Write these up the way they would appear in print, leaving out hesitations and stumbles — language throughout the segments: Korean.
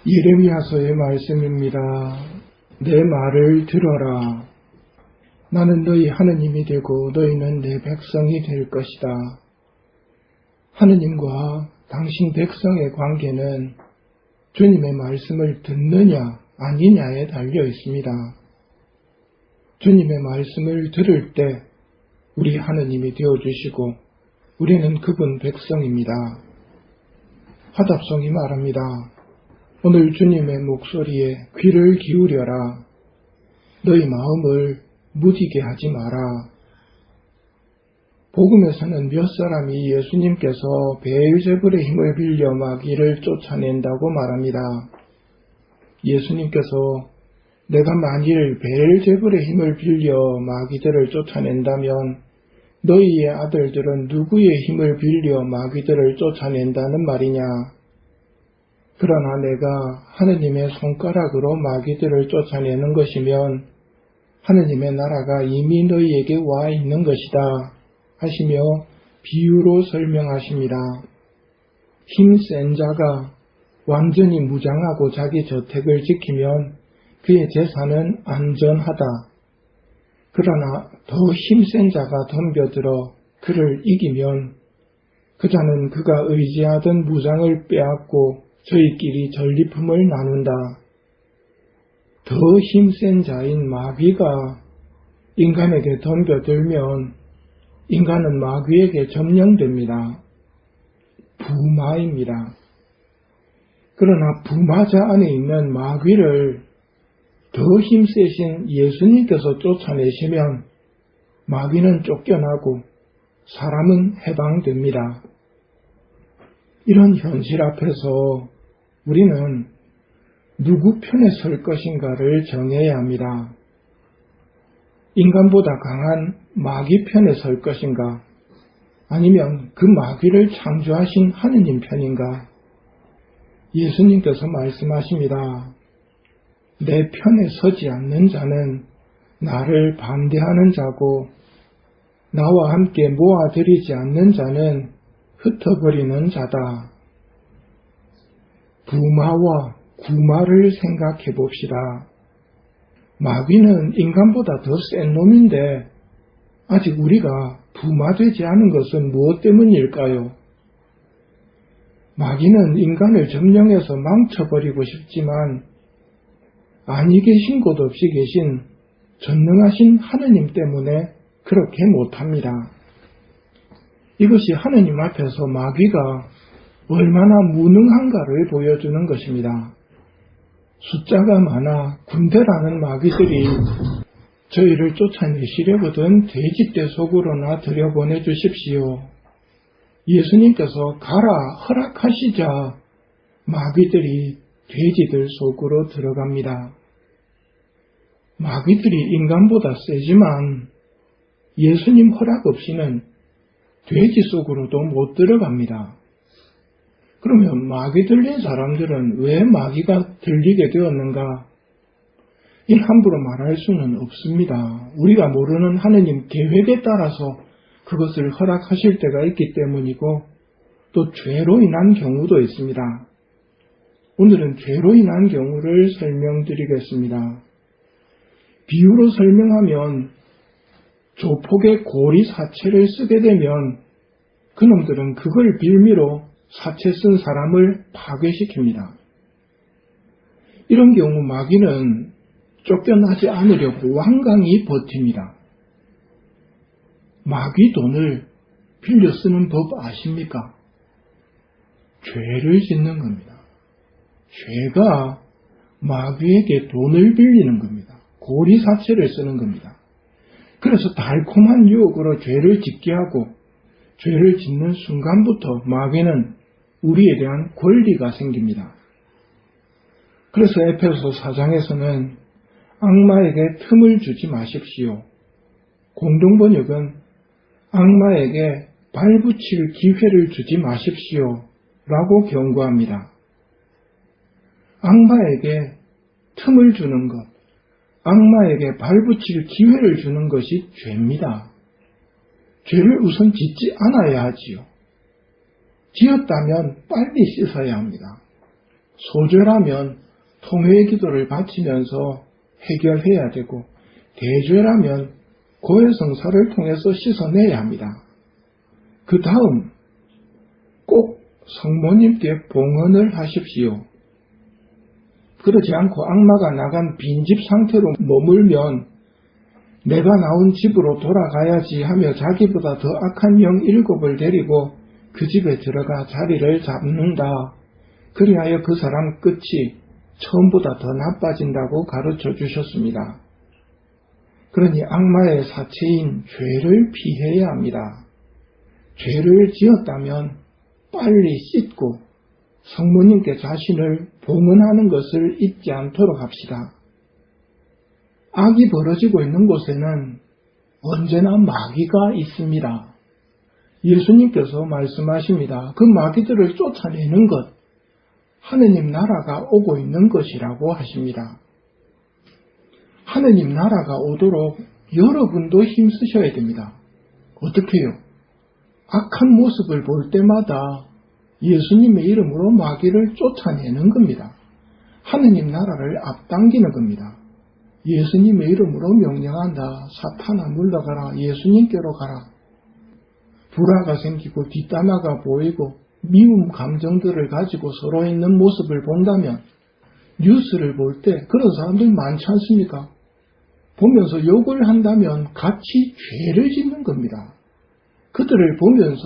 예레미야서의 말씀입니다. 내 말을 들어라. 나는 너희 하느님이 되고 너희는 내 백성이 될 것이다. 하느님과 당신 백성의 관계는 주님의 말씀을 듣느냐 아니냐에 달려 있습니다. 주님의 말씀을 들을 때 우리 하느님이 되어주시고 우리는 그분 백성입니다. 화답송이 말합니다. 오늘 주님의 목소리에 귀를 기울여라. 너희 마음을 무디게 하지 마라. 복음에서는 몇 사람이 예수님께서 베엘제불의 힘을 빌려 마귀를 쫓아낸다고 말합니다. 예수님께서 내가 만일 베엘제불의 힘을 빌려 마귀들을 쫓아낸다면 너희의 아들들은 누구의 힘을 빌려 마귀들을 쫓아낸다는 말이냐? 그러나 내가 하느님의 손가락으로 마귀들을 쫓아내는 것이면 하느님의 나라가 이미 너희에게 와 있는 것이다 하시며 비유로 설명하십니다. 힘센 자가 완전히 무장하고 자기 저택을 지키면 그의 재산은 안전하다. 그러나 더 힘센 자가 덤벼들어 그를 이기면 그 자는 그가 의지하던 무장을 빼앗고 저희끼리 전리품을 나눈다. 더 힘센 자인 마귀가 인간에게 덤벼들면 인간은 마귀에게 점령됩니다. 부마입니다. 그러나 부마자 안에 있는 마귀를 더 힘세신 예수님께서 쫓아내시면 마귀는 쫓겨나고 사람은 해방됩니다. 이런 현실 앞에서 우리는 누구 편에 설 것인가를 정해야 합니다. 인간보다 강한 마귀 편에 설 것인가? 아니면 그 마귀를 창조하신 하느님 편인가? 예수님께서 말씀하십니다. 내 편에 서지 않는 자는 나를 반대하는 자고 나와 함께 모아들이지 않는 자는 흩어버리는 자다. 부마와 구마를 생각해 봅시다. 마귀는 인간보다 더 센 놈인데 아직 우리가 부마되지 않은 것은 무엇 때문일까요? 마귀는 인간을 점령해서 망쳐버리고 싶지만 아니 계신 곳 없이 계신 전능하신 하느님 때문에 그렇게 못합니다. 이것이 하느님 앞에서 마귀가 얼마나 무능한가를 보여주는 것입니다. 숫자가 많아 군대라는 마귀들이 저희를 쫓아내시려거든 돼지떼 속으로나 들여보내 주십시오. 예수님께서 가라 허락하시자 마귀들이 돼지들 속으로 들어갑니다. 마귀들이 인간보다 세지만 예수님 허락 없이는 돼지 속으로도 못 들어갑니다. 그러면 마귀 들린 사람들은 왜 마귀가 들리게 되었는가? 이 함부로 말할 수는 없습니다. 우리가 모르는 하느님 계획에 따라서 그것을 허락하실 때가 있기 때문이고 또 죄로 인한 경우도 있습니다. 오늘은 죄로 인한 경우를 설명드리겠습니다. 비유로 설명하면 조폭의 고리 사체를 쓰게 되면 그놈들은 그걸 빌미로 사체 쓴 사람을 파괴시킵니다. 이런 경우 마귀는 쫓겨나지 않으려고 완강히 버팁니다. 마귀 돈을 빌려 쓰는 법 아십니까? 죄를 짓는 겁니다. 죄가 마귀에게 돈을 빌리는 겁니다. 고리사체를 쓰는 겁니다. 그래서 달콤한 유혹으로 죄를 짓게 하고 죄를 짓는 순간부터 마귀는 우리에 대한 권리가 생깁니다. 그래서 에베소 4장에서는 악마에게 틈을 주지 마십시오. 공동번역은 악마에게 발붙일 기회를 주지 마십시오 라고 경고합니다. 악마에게 틈을 주는 것, 악마에게 발붙일 기회를 주는 것이 죄입니다. 죄를 우선 짓지 않아야 하지요. 지었다면 빨리 씻어야 합니다. 소죄라면 통회의 기도를 바치면서 해결해야 되고, 대죄라면 고해성사를 통해서 씻어내야 합니다. 그 다음 꼭 성모님께 봉헌을 하십시오. 그러지 않고 악마가 나간 빈집 상태로 머물면 내가 나온 집으로 돌아가야지 하며 자기보다 더 악한 영 7을 데리고 그 집에 들어가 자리를 잡는다. 그리하여 그 사람 끝이 처음보다 더 나빠진다고 가르쳐 주셨습니다. 그러니 악마의 사체인 죄를 피해야 합니다. 죄를 지었다면 빨리 씻고 성모님께 자신을 봉헌하는 것을 잊지 않도록 합시다. 악이 벌어지고 있는 곳에는 언제나 마귀가 있습니다. 예수님께서 말씀하십니다. 그 마귀들을 쫓아내는 것, 하느님 나라가 오고 있는 것이라고 하십니다. 하느님 나라가 오도록 여러분도 힘쓰셔야 됩니다. 어떻게 해요? 악한 모습을 볼 때마다 예수님의 이름으로 마귀를 쫓아내는 겁니다. 하느님 나라를 앞당기는 겁니다. 예수님의 이름으로 명령한다. 사탄아 물러가라. 예수님께로 가라. 불화가 생기고 뒷담화가 보이고 미움 감정들을 가지고 서로 있는 모습을 본다면 뉴스를 볼 때 그런 사람들 많지 않습니까? 보면서 욕을 한다면 같이 죄를 짓는 겁니다. 그들을 보면서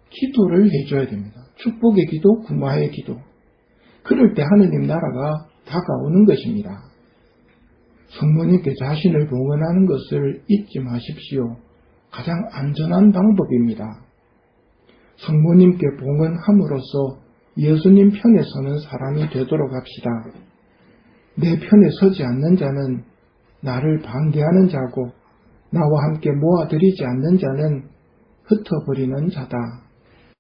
기도를 해줘야 됩니다. 축복의 기도, 구마의 기도. 그럴 때 하느님 나라가 다가오는 것입니다. 성모님께 자신을 봉헌하는 것을 잊지 마십시오. 가장 안전한 방법입니다. 성모님께 봉헌함으로써 예수님 편에 서는 사람이 되도록 합시다. 내 편에 서지 않는 자는 나를 반대하는 자고 나와 함께 모아들이지 않는 자는 흩어버리는 자다.